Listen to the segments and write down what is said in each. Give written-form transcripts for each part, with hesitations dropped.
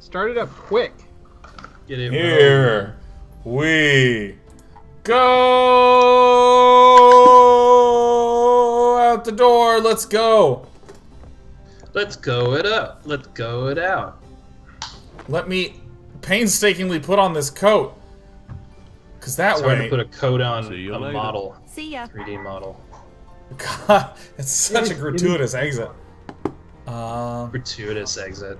Start it up quick. Get it Here we go out the door. Let's go. Let's go it up. Let's go it out. Let me painstakingly put on this coat, because that It's hard way. to put a coat on See you a later. model. See ya. 3D model. God, it's such a gratuitous exit. Gratuitous exit.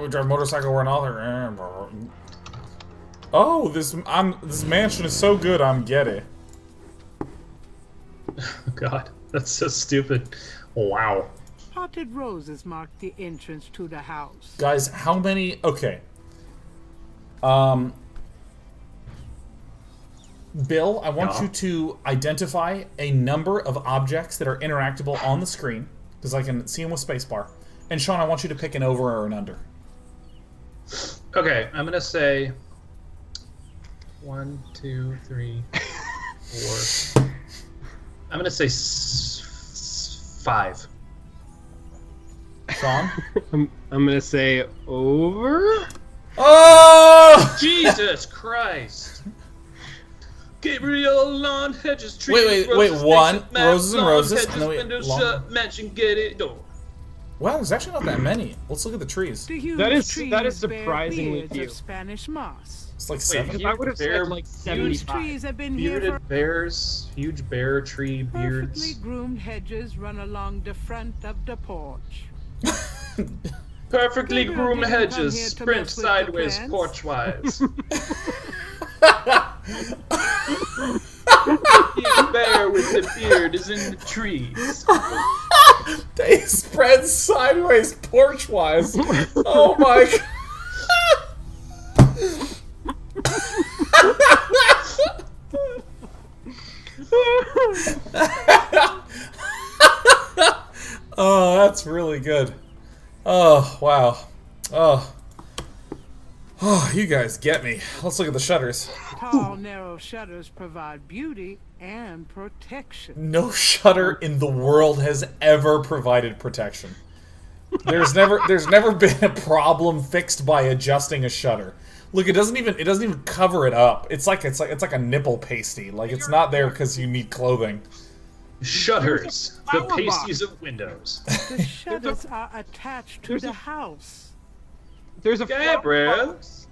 We drive a motorcycle. We're another. Oh, this mansion is so good. I'm getty. God, that's so stupid. Wow. Potted roses mark the entrance to the house. Guys, how many? Okay. Bill, I want you to identify a number of objects that are interactable on the screen, because I can see them with spacebar. And Sean, I want you to pick an over or an under. Okay, I'm gonna say 1, 2, 3, 4. I'm gonna say 5. Sean? I'm gonna say over. Oh! Jesus Christ! Gabriel, lawn, hedges, trees, Wait, roses, one. things, maps, Roses and lawn, roses, hedges, and then windows long- shut, mansion, get it, door. Wow, there's actually not that many. Let's look at the trees. The huge That is trees surprisingly bear beards few. of Spanish moss. It's like Wait, 7. Because I would have Bear- said like These 75. trees have been here for Bearded bears, huge bear tree perfectly beards. groomed hedges run along the front of the porch. Perfectly Gabriel groomed didn't come hedges, here to sprint mess with the sideways, plants. porch-wise. The bear with the beard is in the trees. They spread sideways porch-wise. Oh my god. Oh, that's really good. Oh, wow. Oh, you guys get me. Let's look at the shutters. Tall, narrow shutters provide beauty and protection. No shutter in the world has ever provided protection. There's never been a problem fixed by adjusting a shutter. Look, it doesn't even cover it up. It's like a nipple pasty. Like it's not there because you need clothing. Shutters, the Power box. pasties of windows. The shutters are attached to the house. There's a Gabriel. flower box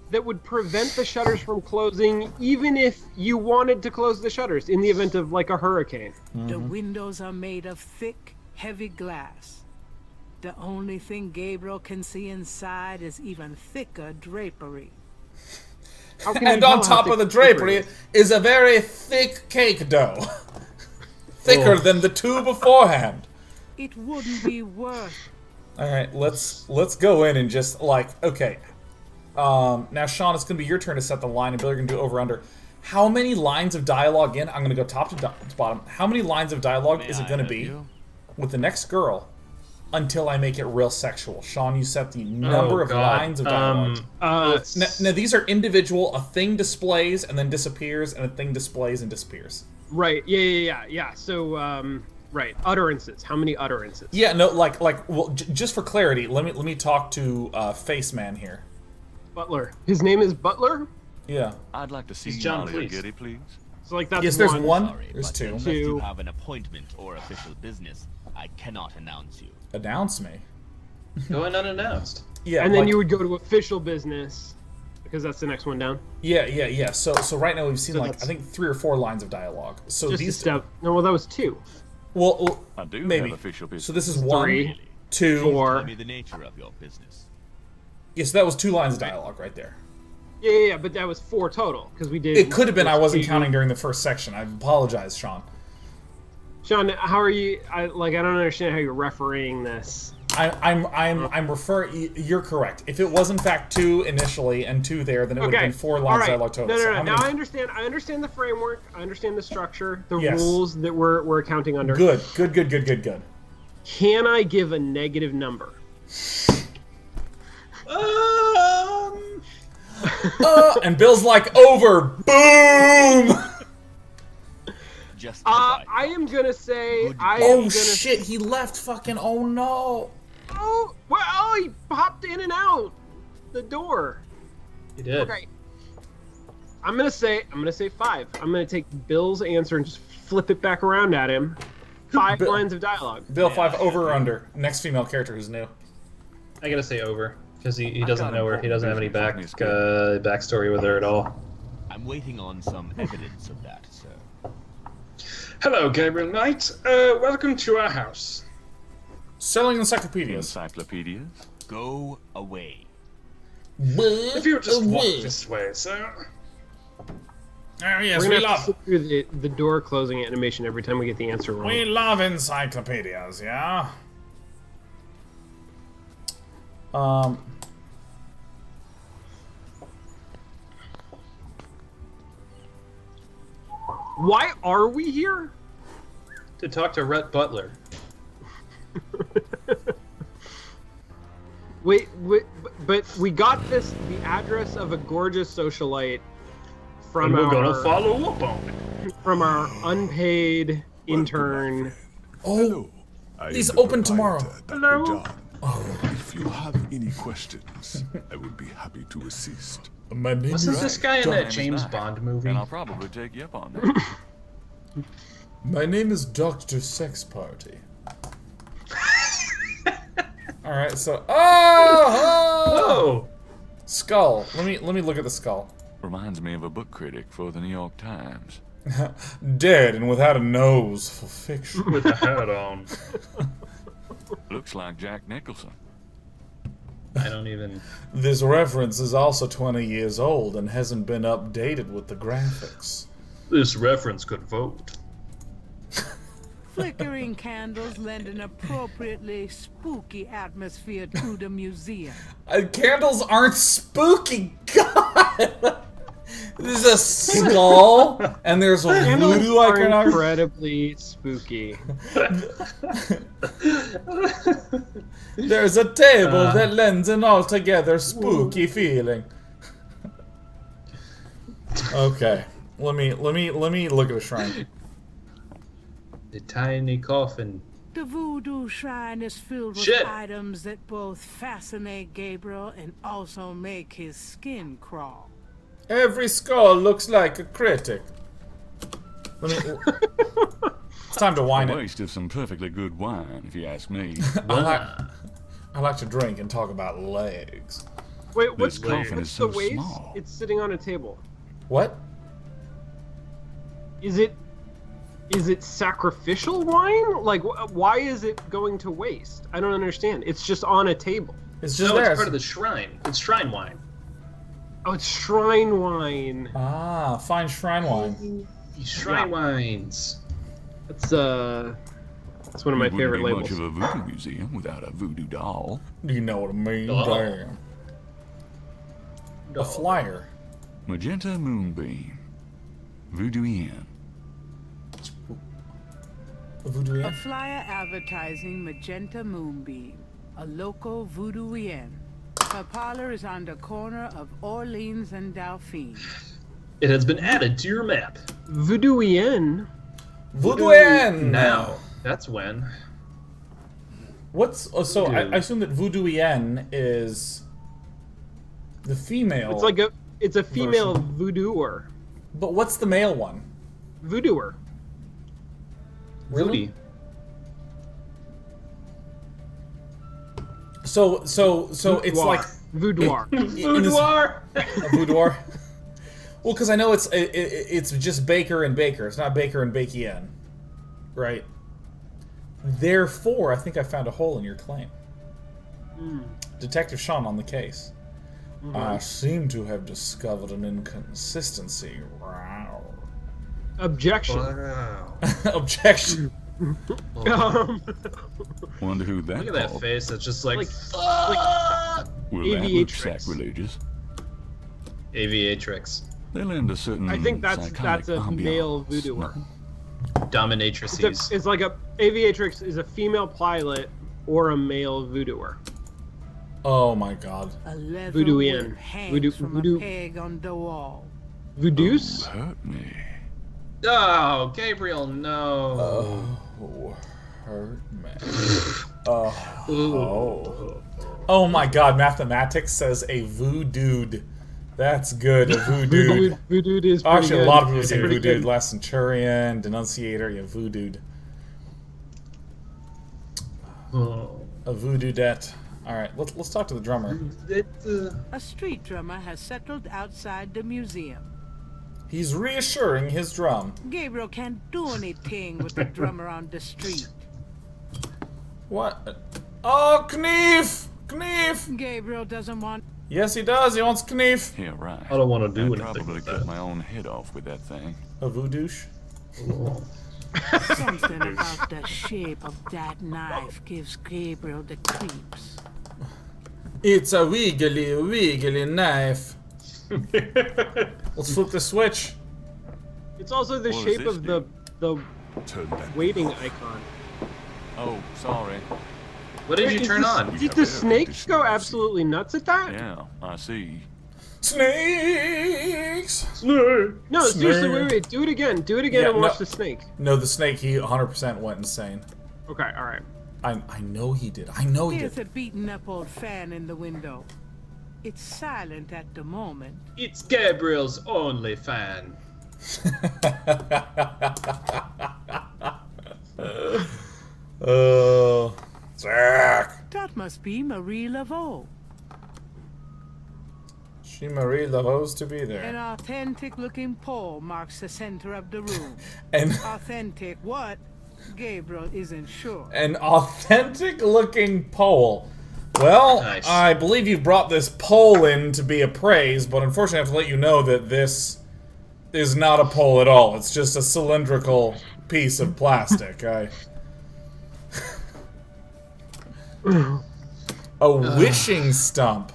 that would prevent the shutters from closing, even if you wanted to close the shutters in the event of like a hurricane. The windows are made of thick, heavy glass. The only thing Gabriel can see inside is even thicker drapery. How can you And tell on how top thick of the the paper drapery is a very thick cake dough. Thicker than the two beforehand. It wouldn't be worth. Alright, let's go in and just okay. Now Sean, it's gonna be your turn to set the line and Bill, you're gonna do over under. How many lines of dialogue in? I'm gonna go top to bottom. How many lines of dialogue is it gonna be with the next girl until I make it real sexual? Sean, you set the number of lines of dialogue. Now these are individual. A thing displays and then disappears, and a thing displays and disappears. Right. Yeah. So, right. Utterances. How many utterances? Yeah. No. Well, just for clarity, let me talk to Face Man here. Butler. His name is Butler. Yeah. I'd like to see He's John Mario Cleese. Giddy, please. So like that's Yes, there's one. one. Sorry, There's but two. unless Two. you have an appointment or official business, I cannot announce you. Announce me. Going unannounced. Yeah. And then like- you would go to official business because that's the next one down. Yeah. So right now we've seen So I that's- think 3 or 4 lines of dialogue. So Just a these. step. No, well that was 2. Well, I do maybe. have official business. So this is 1, 3, 2. 4. Tell me the nature of your business. Yes, that was 2 lines of dialogue right there. Yeah, but that was 4 total because we did. It could have been I wasn't 2. counting during the first section. I apologize, Sean. Sean, how are you? I don't understand how you're refereeing this. I'm referring. You're correct. If it was in fact 2 initially and 2 there, then it would have been 4 lines All right. dialogue total. So No. how Now many- I understand. I understand the framework. I understand the structure, the Yes. rules that we're accounting under. Good. Can I give a negative number? And Bill's like, over. Boom. Just as I I am gonna say Good I boy. am Oh gonna. shit! He left. Fucking. Oh no. Oh well, he popped in and out the door. You did. Okay. I'm gonna say 5. I'm gonna take Bill's answer and just flip it back around at him. 5 Bill- lines of dialogue. Bill 5 over or under. Next female character who's new. I gotta say over because he doesn't got know her. He doesn't have any important business backstory with her at all. I'm waiting on some evidence of that, sir. Hello, Gabriel Knight. Welcome to our house. Selling encyclopedias. Encyclopedias? Go away. If you would just walk this way, sir. Oh yes, We're we gonna have to love. sit through the door closing animation every time we get the answer wrong. We love encyclopedias, yeah. Why are we here? To talk to Rhett Butler. Wait, but we got the address of a gorgeous socialite from And we're gonna our follow up on it. from our unpaid intern. Oh, I he's am the open tomorrow. proprietor, Dr. Hello? John. If you have any questions, I would be happy to assist. My name Wasn't is this guy in that Time is James back, Bond movie? And I'll probably take you up on that. My name is Dr. Sex Party. Alright, so Oh! skull. Let me look at the skull. Reminds me of a book critic for the New York Times. Dead and without a nose for fiction. With a hat on. Looks like Jack Nicholson. I don't even. This reference is also 20 years old and hasn't been updated with the graphics. This reference could vote. Flickering candles lend an appropriately spooky atmosphere to the museum. Candles aren't spooky, God! There's a skull, and there's a Candles voodoo are iconography. incredibly spooky. There's a table that lends an altogether spooky feeling. Okay, let me look at a shrine. The tiny coffin. The voodoo shrine is filled with Shit. items that both fascinate Gabriel and also make his skin crawl. Every skull looks like a critic. Let me. It's time to A wine it. waste of some perfectly good wine, if you ask me. I like to drink and talk about legs. Wait, what's This coffin what's is the so waist? small. It's sitting on a table. What? Is it sacrificial wine? Like, why is it going to waste? I don't understand. It's just on a table. It's just No, there. it's part of the shrine. It's shrine wine. Oh, it's shrine wine. Ah, fine shrine wine. Shrine wines. That's one of my It wouldn't favorite be labels. much of a voodoo museum without a voodoo doll. You know what I mean? Oh. Damn. A flyer. Magenta Moonbeam. Voodoo Inn. A voodoo A inn? flyer advertising Magenta Moonbeam, a local voodoo inn. Her parlor is on the corner of Orleans and Dauphine. It has been added to your map. Voodoo Inn. Voodoo inn! Now. That's when. What's so? I Voodoo. assume that voodoo inn is the female. It's a female voodooer. But what's the male one? Voodooer. Really? Voodoo. So it's like Voodooer. Boudoir! a voodooer. Well, because I know it's just Baker and Baker. It's not Baker and Bakey Inn, right? Therefore, I think I found a hole in your claim. Detective Sean on the case. I seem to have discovered an inconsistency. Wow. Objection. Wow. Objection. Wonder who that Look at that called. face. It's just like, like Well, that looks aviatrix. sacrilegious. aviatrix. They lend a certain I think that's psychotic a male ambiance. voodooer. Dominatrices. It's like a aviatrix is a female pilot or a male voodooer. Oh my god. A leather Voodoo whip inn. hangs Voodoo- from voodoo- a peg on the wall. Voodoo's? Hurt me. Oh, Gabriel, no. Oh, hurt man. Oh my God! Mathematics says a voodooed. That's good. A voodooed. Voodooed is pretty Actually, good. a lot of people say Pretty voodooed. good. Last Centurion, Denunciator, yeah, voodooed. Oh. A voodoo-dette. Alright, let's talk to the drummer. A street drummer has settled outside the museum. He's reassuring his drum. Gabriel can't do anything with the drummer on the street. What? Oh, Knief! Knief! Gabriel doesn't want... Yes, he does. He wants Knief. Yeah, right. I don't want to do I'd anything probably with cut that. my own head off with that thing. A voodoosh? Something about the shape of that knife gives Gabriel the creeps. It's a wiggly knife. Let's flip the switch. It's also the What does shape this of do? the Turn that waiting icon. Oh, sorry. What did you Is turn the- on? Did the snakes go absolutely nuts at that? Yeah, I see. Snakes! No. No, seriously, Snake. wait. Do it again. Do it again Yeah, and watch no. the snake. No, the snake, he 100% went insane. Okay, alright. I know he did. I know he There's did. a beaten up old fan in the window. It's silent at the moment. It's Gabriel's only fan. Oh, Zach. That must be Marie Laveau. She Marie Laveau's to be An there. authentic looking pole marks the center of the room. And Authentic what? Gabriel isn't sure. an authentic looking pole. Well, Nice. I believe you brought this pole in to be appraised, but unfortunately I have to let you know that this is not a pole at all. It's just a cylindrical piece of plastic. A wishing stump.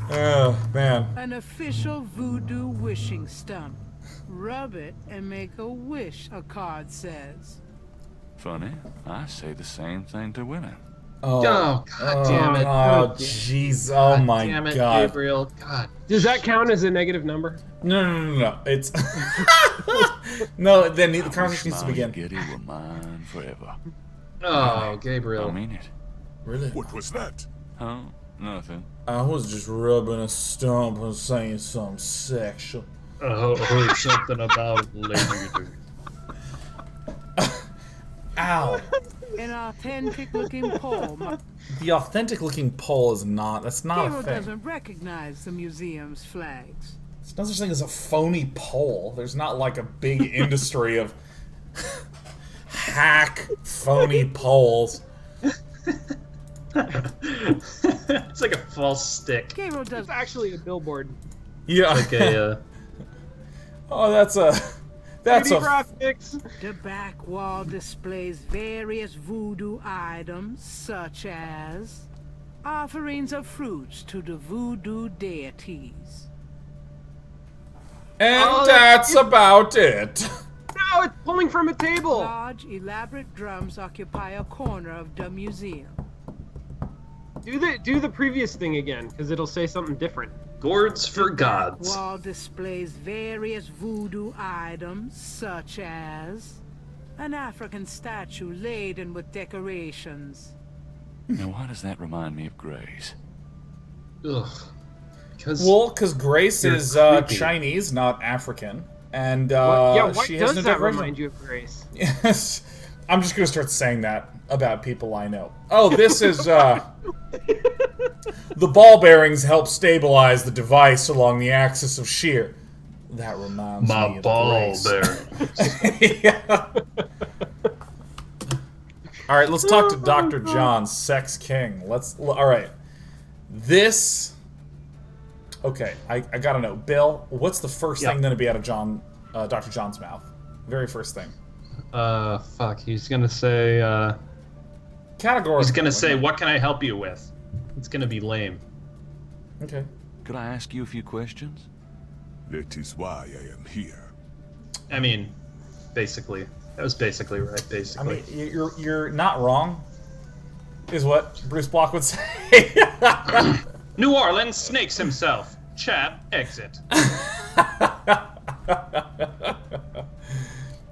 Oh, man. An official voodoo wishing stump. Rub it and make a wish, a card says. Funny, I say the same thing to women. Oh, God damn it. Oh, jeez. Oh, my Damn it, God. Gabriel. God. Does that count as a negative number? No. It's... No, then the conversation needs to begin. Spaghetti were mine forever. Oh, I Gabriel. mean it. Really? What was that? Huh? Nothing. I was just rubbing a stump and saying something sexual. I heard something about a lady. Ow. An authentic looking pole. The authentic looking pole is not. That's not Gabriel a thing. doesn't recognize the museum's flags. There's no such thing as a phony pole. There's not like a big industry of hack phony poles. It's like a false stick. Gabriel does It's actually a billboard. Yeah. Like a, Oh, that's a. 3D graphics. The back wall displays various voodoo items, such as offerings of fruits to the voodoo deities. And Oh, that's about it. No, it's pulling from a table. Large, elaborate drums occupy a corner of the museum. Do the previous thing again, because it'll say something different. gourds for gods. Wall displays various voodoo items, such as an African statue laden with decorations. Now, why does that remind me of Grace? Ugh. Because Grace You're is creepy. Chinese, not African. And Yeah, why she has does no that decoration. remind you of Grace? Yes. I'm just gonna start saying that about people I know. Oh, this is the ball bearings help stabilize the device along the axis of shear. That reminds me My of ball Grace. bearing. Yeah. All right, let's talk to Dr. John, Sex King. All right. This. Okay, I gotta know, Bill. What's the first thing going to be out of Dr. John's mouth? Very first thing. Fuck. He's gonna say, Category. He's gonna say, what can I help you with? It's gonna be lame. Okay. Could I ask you a few questions? That is why I am here. I mean, basically. That was basically right, I basically. mean, you're not wrong, is what Bruce Block would say. New Orleans snakes himself. Chat, exit.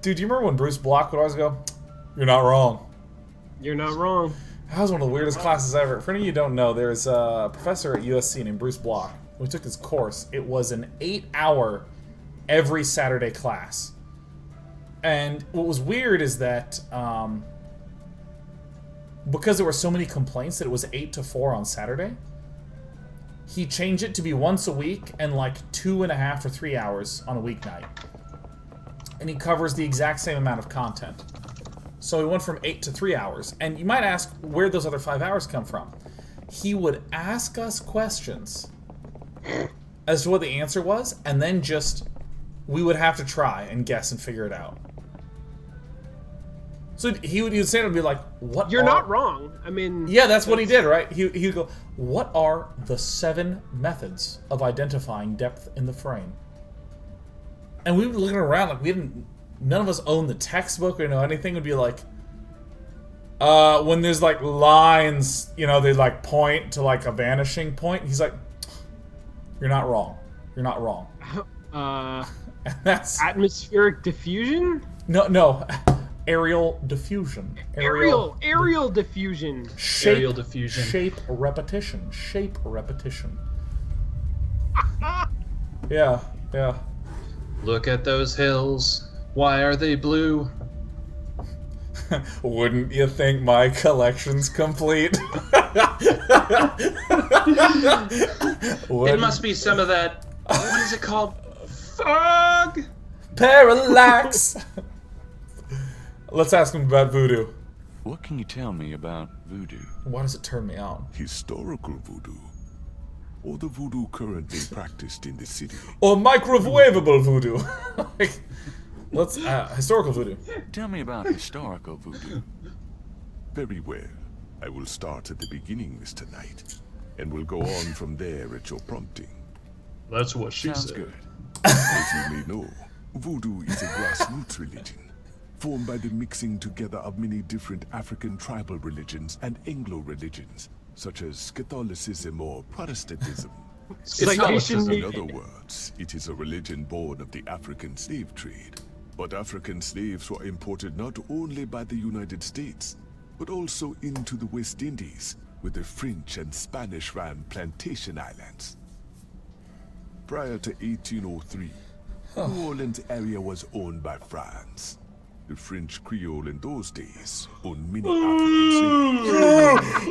Dude, do you remember when Bruce Block would always go, "You're not wrong"? You're not wrong. That was one of the weirdest classes ever. For any of you who don't know, there's a professor at USC named Bruce Block. We took his course. It was an 8-hour every Saturday class. And what was weird is that because there were so many complaints that it was 8 to 4 on Saturday, he changed it to be once a week and like 2.5 or 3 hours on a weeknight. And he covers the exact same amount of content. So he went from 8 to 3 hours. And you might ask where those other 5 hours come from. He would ask us questions as to what the answer was, and then just we would have to try and guess and figure it out. So he would say it and be like, "What? You're not wrong." I mean, yeah, that's what he did, right? He would go, "What are the 7 methods of identifying depth in the frame?" And we were looking around like none of us owned the textbook or know anything. Would be like, when there's like lines, you know, they like point to like a vanishing point. He's like, "You're not wrong. You're not wrong." And that's atmospheric diffusion. No. Aerial diffusion. Aerial diffusion. Aerial diffusion. Shape repetition. Yeah. Look at those hills. Why are they blue? Wouldn't you think my collection's complete? It must be some of that. What is it called? Fog? Parallax! Let's ask him about voodoo. What can you tell me about voodoo? Why does it turn me on? Historical voodoo, or the voodoo currently practiced in the city. Or microwavable voodoo. Let's historical voodoo. Tell me about historical voodoo. Very well. I will start at the beginning, Mr. Knight, and will go on from there at your prompting. That's what she Sounds said. good. As you may know, voodoo is a grassroots religion, formed by the mixing together of many different African tribal religions and Anglo religions, such as Catholicism or Protestantism. In other words, it is a religion born of the African slave trade. But African slaves were imported not only by the United States, but also into the West Indies, where the French and Spanish ran plantation islands. Prior to 1803, New Orleans area was owned by France. The French Creole in those days owned many African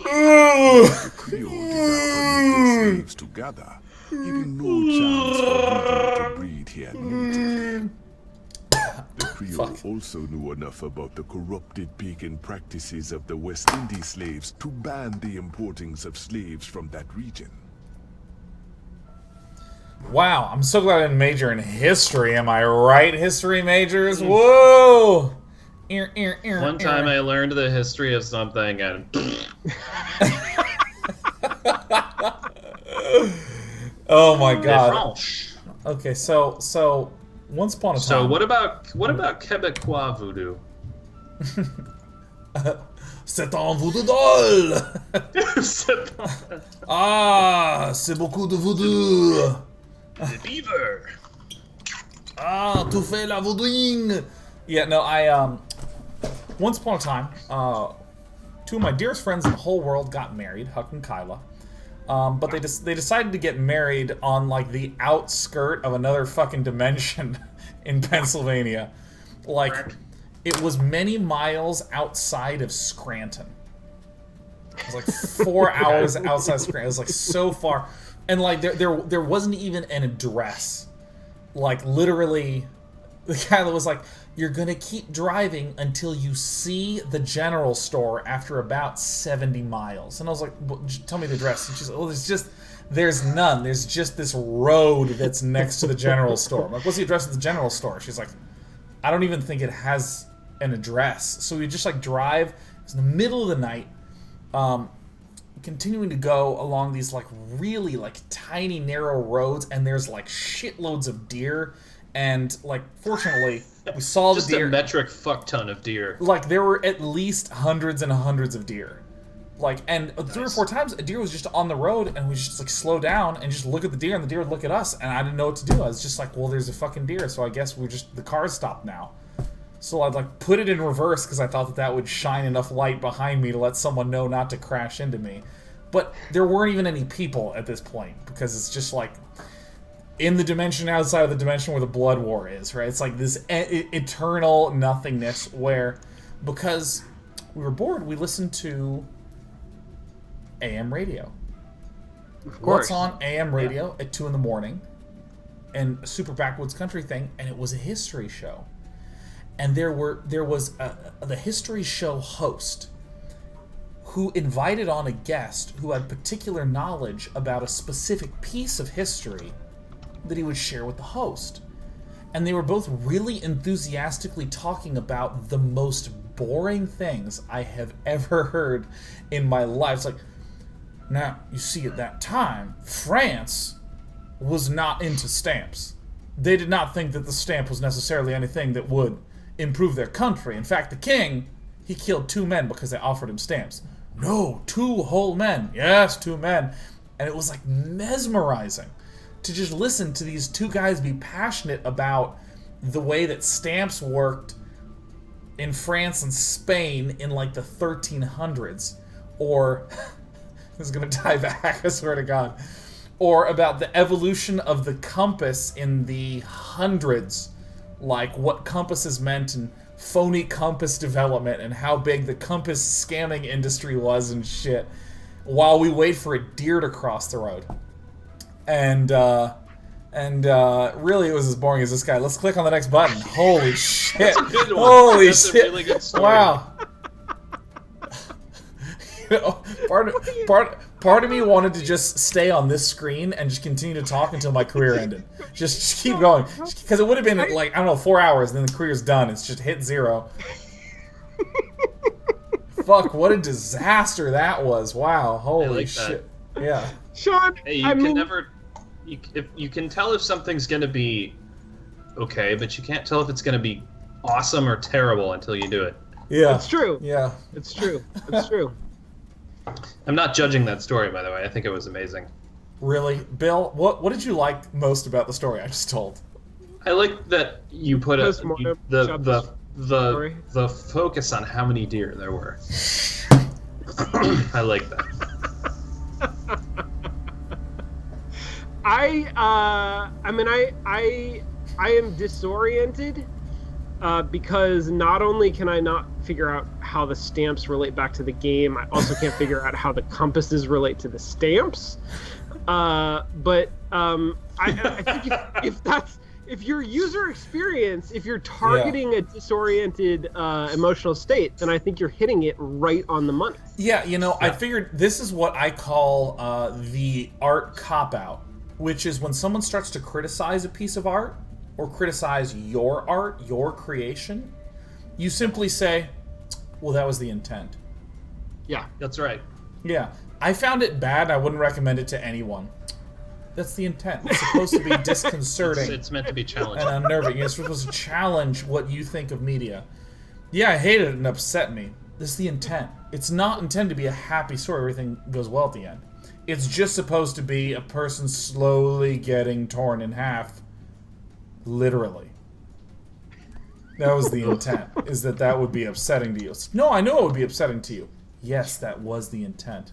slaves. The Creole did not permit their slaves to gather, giving no chance for voodoo to breed here natively. The Creole also knew enough about the corrupted pagan practices of the West Indies slaves to ban the importings of slaves from that region. Wow, I'm so glad I didn't major in history. Am I right, history majors? Whoa! One time I learned the history of something and... Oh my god. Okay, so once upon a time. So what about Quebecois voodoo? C'est un voodoo doll. Ah, c'est beaucoup de voodoo. The beaver. Ah, tu fais la voodooing. Yeah, no, once upon a time, 2 of my dearest friends in the whole world got married, Huck and Kyla. But they decided to get married on like the outskirt of another fucking dimension in Pennsylvania. Like, it was many miles outside of Scranton. It was like 4 hours outside of Scranton. It was like so far, and like there wasn't even an address. Like literally, the guy that was like, "You're gonna keep driving until you see the general store after about 70 miles." And I was like, well, "Tell me the address." And she's like, "Well, there's none. There's just this road that's next to the general store." I'm like, "What's the address of the general store?" She's like, "I don't even think it has an address." So we just like drive. It's in the middle of the night, continuing to go along these like really like tiny narrow roads, and there's like shitloads of deer. And like, fortunately, we saw the deer. Just a metric fuck ton of deer. Like, there were at least hundreds and hundreds of deer. Like, and 3 or 4 times, a deer was just on the road, and we just like slow down and just look at the deer, and the deer would look at us, and I didn't know what to do. I was just like, well, there's a fucking deer, so I guess the car's stopped now. So I'd like put it in reverse because I thought that would shine enough light behind me to let someone know not to crash into me. But there weren't even any people at this point because it's just like in the dimension outside of the dimension where the blood war is, right? It's like this eternal nothingness where, because we were bored, we listened to AM radio. Of course. What's on AM radio at 2 in the morning? And a super backwoods country thing, and it was a history show. And there was the history show host who invited on a guest who had particular knowledge about a specific piece of history that he would share with the host. And they were both really enthusiastically talking about the most boring things I have ever heard in my life. It's like, now, you see, at that time, France was not into stamps. They did not think that the stamp was necessarily anything that would improve their country. In fact, the king, he killed 2 men because they offered him stamps. No, 2 whole men. Yes, 2 men. And it was like mesmerizing to just listen to these 2 guys be passionate about the way that stamps worked in France and Spain in like the 1300s. Or, this is going to tie back, I swear to God. Or about the evolution of the compass in the hundreds. Like what compasses meant and phony compass development and how big the compass scamming industry was and shit, while we wait for a deer to cross the road. And really it was as boring as this guy. Let's click on the next button. Holy shit. That's a good one. Holy That's shit. a really good story. Wow. You know, part of me wanted to just stay on this screen and just continue to talk until my career ended. Just keep going. Because it would have been like, I don't know, 4 hours and then the career's done. It's just hit 0. Fuck, what a disaster that was. Wow, holy shit. Yeah. Sean, Hey, you can tell if something's gonna be okay, but you can't tell if it's gonna be awesome or terrible until you do it. Yeah. It's true. Yeah. It's true. It's true. I'm not judging that story, by the way. I think it was amazing. Really? Bill, what did you like most about the story I just told? I like that you put Postmortem, the focus on how many deer there were. I like that. I am disoriented because not only can I not figure out how the stamps relate back to the game, I also can't figure out how the compasses relate to the stamps. I think if your user experience, if you're targeting a disoriented emotional state, then I think you're hitting it right on the money. Yeah, you know, I figured this is what I call the art cop-out, which is when someone starts to criticize a piece of art or criticize your art, your creation, you simply say, well, that was the intent. Yeah. That's right. Yeah. I found it bad. I wouldn't recommend it to anyone. That's the intent. It's supposed to be disconcerting. It's meant to be challenging. And unnerving. It's supposed to challenge what you think of media. Yeah, I hated it and upset me. This is the intent. It's not intended to be a happy story. Everything goes well at the end. It's just supposed to be a person slowly getting torn in half. Literally. That was the intent. Is that would be upsetting to you. No, I know it would be upsetting to you. Yes, that was the intent.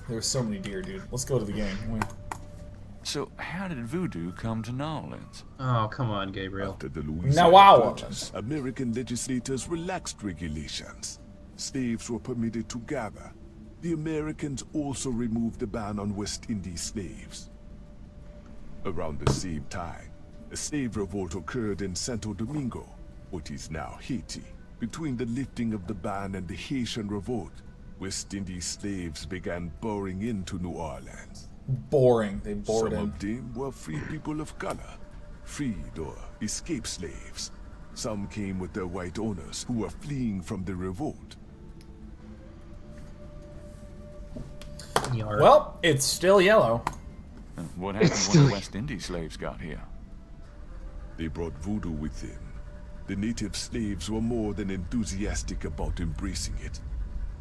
There were so many deer, dude. Let's go to the game. So, how did voodoo come to New Orleans? Oh, come on, Gabriel. After the Louisiana Now, wow. Purchase, American legislators relaxed regulations. Slaves were permitted to gather. The Americans also removed the ban on West Indies slaves. Around the same time, a slave revolt occurred in Santo Domingo, what is now Haiti. Between the lifting of the ban and the Haitian revolt, West Indies slaves began pouring into New Orleans. Boring. They bored Some in. of them were free people of color, freed or escaped slaves. Some came with their white owners who were fleeing from the revolt. Well, it's still yellow. And what happened when the West Indies slaves got here? They brought voodoo with them. The native slaves were more than enthusiastic about embracing it.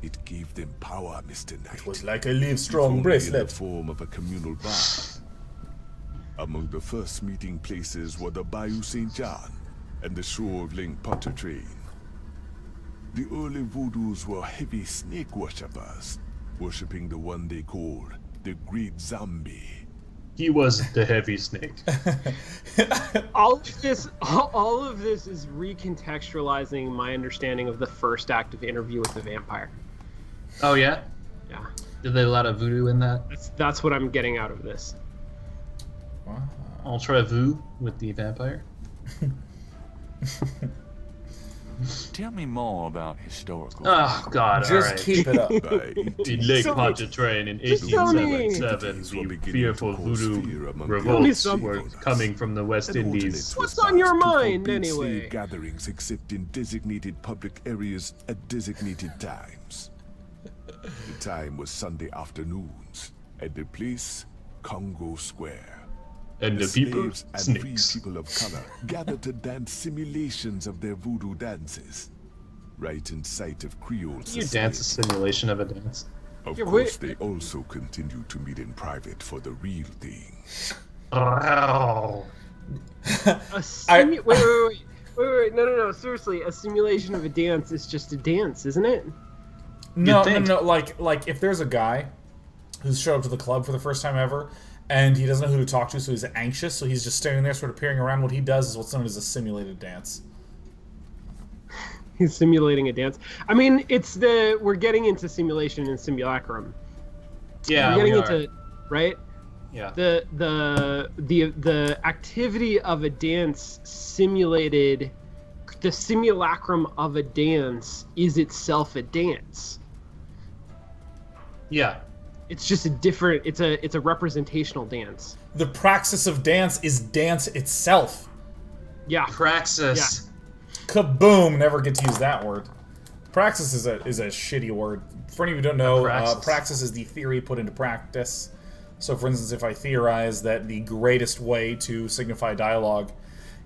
It gave them power, Mr. Knight. It was like a Live If Strong only in bracelet. the form of a communal bond. Among the first meeting places were the Bayou St. John and the Shore of Link Pontchartrain. The early voodoos were heavy snake worshippers, worshipping the one they called the Great Zombie. He was the heavy snake. all of this is recontextualizing my understanding of the first act of Interview with the Vampire. Oh yeah? Yeah, Did they let a voodoo in that? that's what I'm getting out of this. Wow. Ultra Voo with the vampire? Tell me more about historical. Oh god, Just alright. keep it up. By In Lake Pontchartrain in Just tell me. 1877, the fearful voodoo Tell me revolts something. were coming from the West Indies. What's on your mind, forbid anyway? slave gatherings except in designated public areas at designated times. The time was Sunday afternoons, and the place, Congo Square. And the people, Slaves and free snakes. people of color gathered to dance simulations of their voodoo dances, right in sight of Creole You society. dance a simulation of a dance. Of Yeah, course, wait. they also continue to meet in private for the real thing. Oh. Wait, no, seriously, a simulation of a dance is just a dance, isn't it? No, think. no, like if there's a guy who's showed up to the club for the first time ever, and he doesn't know who to talk to, so he's anxious, so he's just standing there sort of peering around. What he does is what's known as a simulated dance. He's simulating a dance. I mean, we're getting into simulation and simulacrum. Yeah, we're we getting are. into right. Yeah. The activity of a dance simulated, the simulacrum of a dance is itself a dance. Yeah. It's just a different. It's a representational dance. The praxis of dance is dance itself. Yeah. Praxis. Kaboom! Never get to use that word. Praxis is a shitty word. For any of you who don't know, praxis. praxis is the theory put into practice. So, for instance, if I theorize that the greatest way to signify dialogue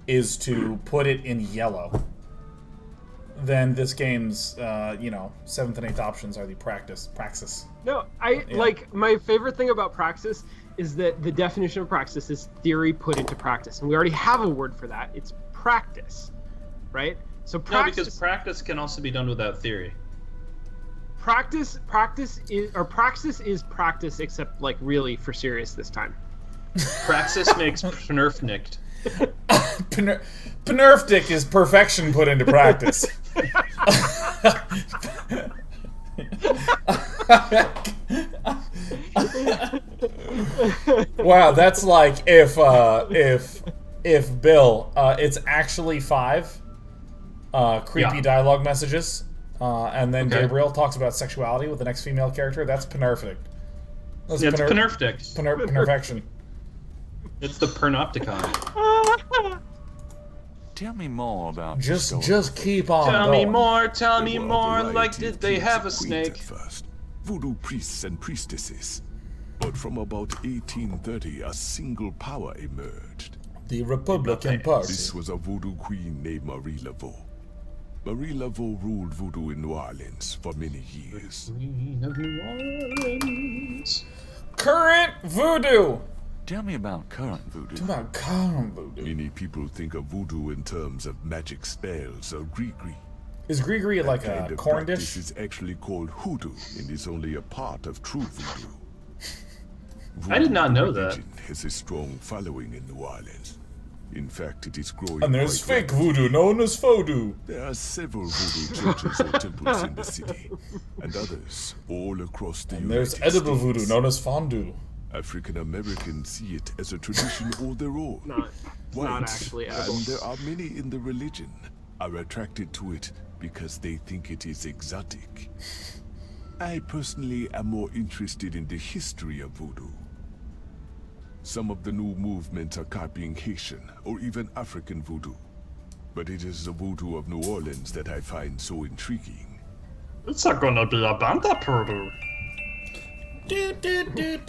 is to put it in yellow, then this game's, 7th and 8th options are the praxis. No, like my favorite thing about praxis is that the definition of praxis is theory put into practice, and we already have a word for that. It's practice, right? So No, practice, because practice can also be done without theory. praxis is practice, except like really for serious this time. Praxis makes Pnerfnicked. Pnerfdick is perfection put into practice. Wow, that's like if Bill, it's actually 5 creepy Yeah. dialogue messages, and then Okay. Gabriel talks about sexuality with the next female character. That's Pnerfdick. That's Yeah, it's Pnerfdick. Pnerfection. It's the Pernopticon. Tell me more about Just keep on Tell going. me more, tell me There were a more. variety Like, of did they kings have a and queens snake? At first, voodoo priests and priestesses. But from about 1830, a single power emerged. The Republican This Party. This was a voodoo queen named Marie Laveau. Marie Laveau ruled voodoo in New Orleans for many years. Queen of New Orleans. Current voodoo. Tell me about current voodoo. Talk about current voodoo. Many people think of voodoo in terms of magic spells or gree-gree. Is gree-gree like Kind a of corn practice dish? is actually called hoodoo and is only a part of true voodoo. I did not know Voodoo that. religion has a strong following in New Orleans. In fact, it is growing. And there's quite fake rapidly. voodoo known as Vodou. There are several voodoo churches or temples in the city, and others all across the And there's United edible States. voodoo known as fondue. African Americans see it as a tradition all their own. It's not actually edible. And there are many in the religion are attracted to it because they think it is exotic. I personally am more interested in the history of voodoo. Some of the new movements are copying Haitian or even African voodoo. But it is the voodoo of New Orleans that I find so intriguing. It's not gonna be a banda purdu.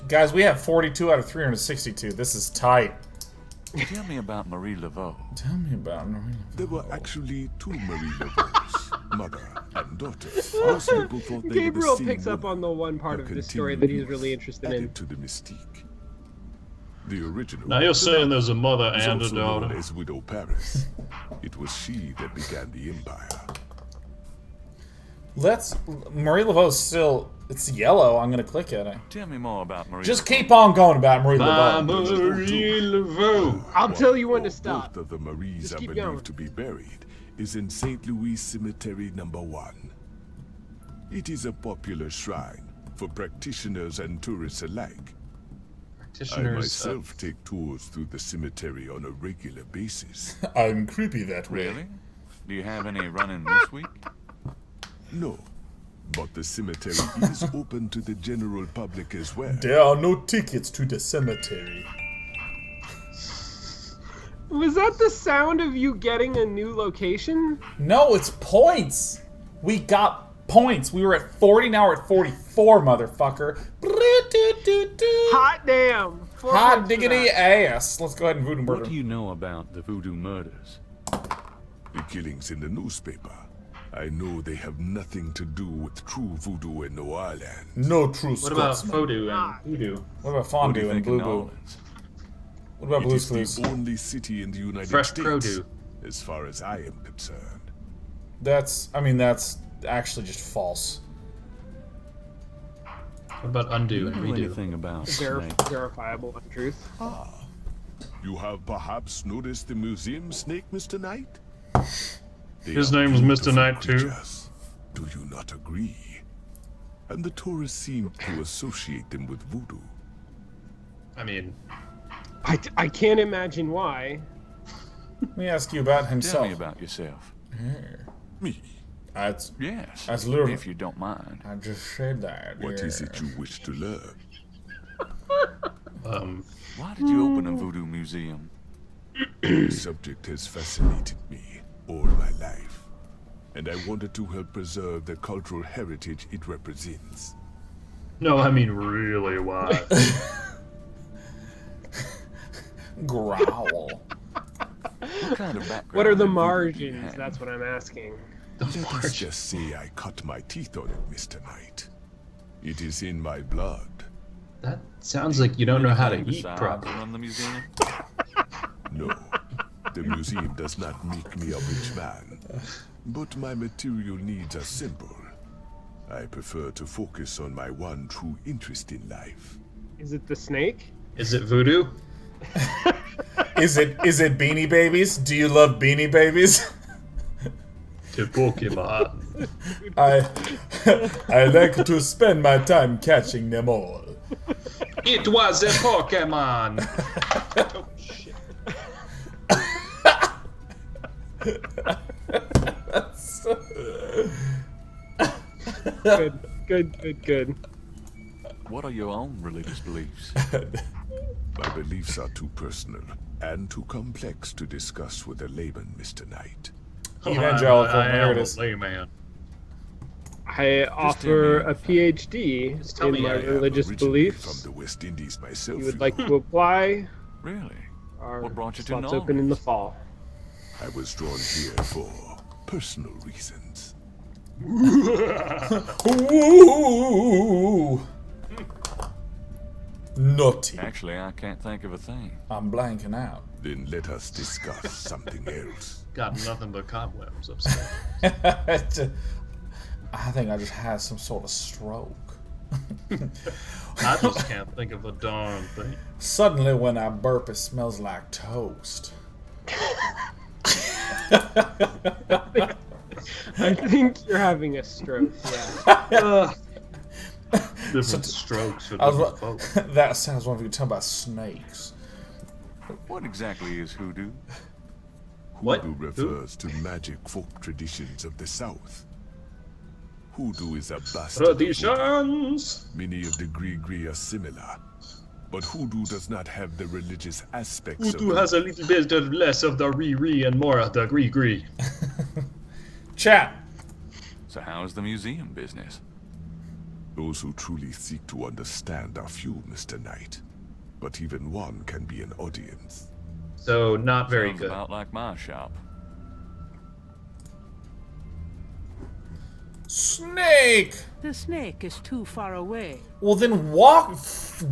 Guys, we have 42 out of 362. This is tight. Tell me about Marie Laveau. Tell me about Marie. There were actually two Marie Laveaus, mother and daughter. Most people thought they were the Gabriel same picks up woman. on the one part Her of this story continued that he's really youth interested added in. to the mystique. The original. Now you're saying there's a mother was and a also known daughter. as Widow Paris. It was she that began the empire. Let's. Marie Laveau's still. It's yellow. I'm gonna click it. Tell me more about Marie. Just keep on going about Marie My Laveau. Marie Laveau. I'll tell you when Or to stop. Both of the Maries Just are keep believed going. to be buried is in St. Louis Cemetery Number 1. It is a popular shrine for practitioners and tourists alike. I Practitioners. myself take tours through the cemetery on a regular basis. I'm creepy that way. Really? Do you have any running this week? No, but the cemetery is open to the general public as well. There are no tickets to the cemetery. Was that the sound of you getting a new location? No, it's points. We got points. We were at 40, now we're at 44, motherfucker. Hot damn! 4 Hot points for diggity that. ass. Let's go ahead and voodoo murder. What do you know about the voodoo murders? The killings in the newspaper. I know they have nothing to do with true voodoo in New Orleans. No true What about Scotsman. Fodu and Voodoo? What about What do Fondue you and think Blue in Boo? Orleans? What about It Blue's is Clues? the only city in the United Fresh States, produce. as far as I am concerned. That's actually just false. What about Undo and Do you know Redo? anything about snakes? Verifiable untruth. You have perhaps noticed the museum snake, Mr. Knight? They His are name's Mr. beautiful Knight, too. creatures. Do you not agree? And the tourists seem to associate them with voodoo. I mean, I can't imagine why. Let me ask you about Tell himself. me about yourself. Me? That's Yes. That's literally- If you don't mind. I just said that. What is it you wish to learn? Why did you open a voodoo museum? The subject has fascinated me all my life, and I wanted to help preserve the cultural heritage it represents. No, I mean really why? Growl. What kind of background? What are the in voodoo do you margins? have? That's what I'm asking. Let us just say I cut my teeth on it, Mr. Knight. It is in my blood. that sounds like you don't know how to Anything eat besides properly. run the museum? No, the museum does not make me a rich man, but my material needs are simple. I prefer to focus on my one true interest in life. Is it the snake? Is it Voodoo? Is it Beanie Babies? Do you love Beanie Babies? To Pokemon. I like to spend my time catching them all. It was a Pokemon. Oh shit. Good. What are your own religious beliefs? My beliefs are too personal and too complex to discuss with a layman, Mr. Knight. Evangelical, I there am it a is. layman. I offer me a PhD tell me in my I am I am religious originally beliefs. from the West Indies myself. You would like to apply? Really? Our What brought you to slots New open in the Orleans? fall. I was drawn here for personal reasons. Ooh. Naughty. Actually, I can't think of a thing. I'm blanking out. Then let us discuss something else. Got nothing but cobwebs upstairs. I think I just had some sort of stroke. I just can't think of a darn thing. Suddenly, when I burp, it smells like toast. I think you're having a stroke. Yeah. Different strokes for I different was, folks. that sounds one of you talking about snakes. What exactly is hoodoo? What? Hoodoo refers to magic folk traditions of the South. Hoodoo is a bastard of voodoo. Traditions. Many of the Gree are similar, but hoodoo does not have the religious aspects Voodoo of has a little bit of less of the re and more of the gree. Chat. So how's the museum business? Those who truly seek to understand are few, Mr. Knight. But even one can be an audience. So not very Sounds good. about like my shop. Snake! The snake is too far away. Well, then walk.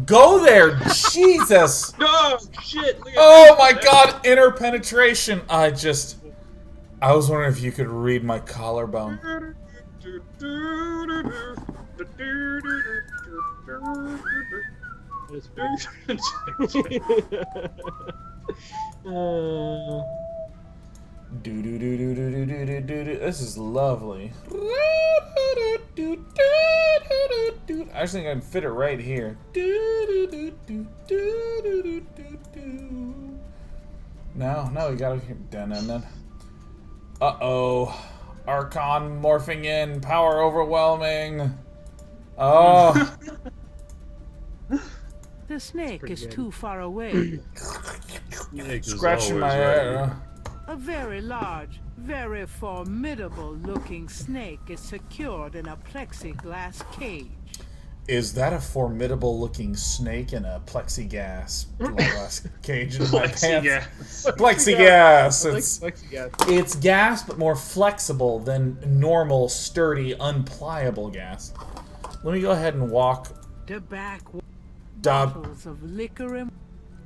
Go there! Jesus! No, shit! Look at Oh that. my god, inner penetration! I was wondering if you could read my collarbone. This is lovely. I just think I can fit it right here. No, you gotta. Uh-oh. Archon morphing in. Power overwhelming. Oh. The snake is too far away. Scratching my hair. A very large, very formidable looking snake is secured in a plexiglass cage. Is that a formidable looking snake in a plexiglass cage in my pants? Plexiglass. It's gas, but more flexible than normal, sturdy, unpliable gas. Let me go ahead and walk. The back bottles of liquor and...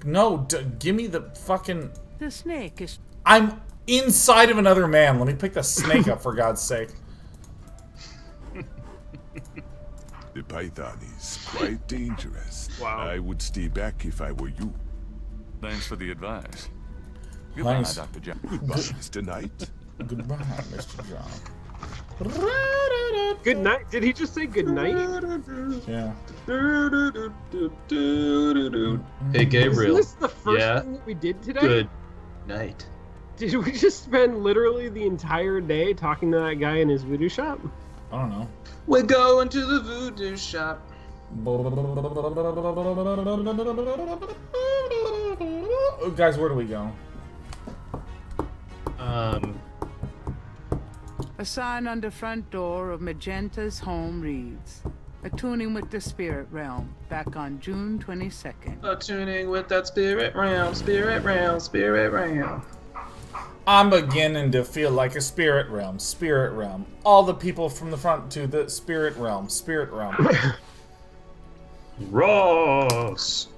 No, give me the fucking... The snake is... I'm inside of another man. Let me pick the snake up, for God's sake. The python is quite dangerous. Wow. I would stay back if I were you. Thanks for the advice. Goodbye, Thanks. Dr. John. Goodbye, Mr. Knight. Goodbye, Mr. John. Good night. Did he just say good night? Yeah. Hey, Gabriel. Is this the first Yeah? thing that we did today? Good night. Did we just spend literally the entire day talking to that guy in his voodoo shop? I don't know. We're going to the voodoo shop. Guys, where do we go? A sign on the front door of Magenta's home reads, Attuning with the Spirit Realm, back on June 22nd. Tuning with that spirit realm, spirit realm, spirit realm. I'm beginning to feel like a spirit realm, spirit realm. All the people from the front to the spirit realm, spirit realm. Ross!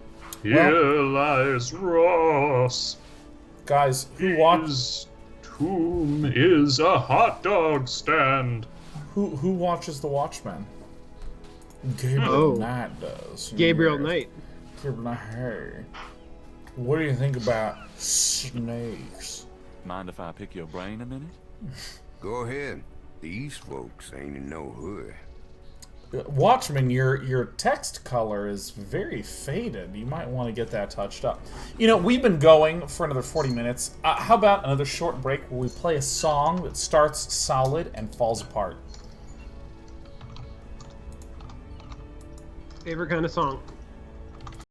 Here lies Ross. Guys, who watches? His tomb is a hot dog stand. Who watches The Watchmen? Gabriel Oh. Knight does. Gabriel Yes. Knight. Gabriel Knight. Hey, what do you think about snakes? Mind if I pick your brain a minute? Go ahead. These folks ain't in no hurry. Watchmen, your text color is very faded. You might want to get that touched up. You know, we've been going for another 40 minutes. How about another short break where we play a song that starts solid and falls apart? Favorite kind of song.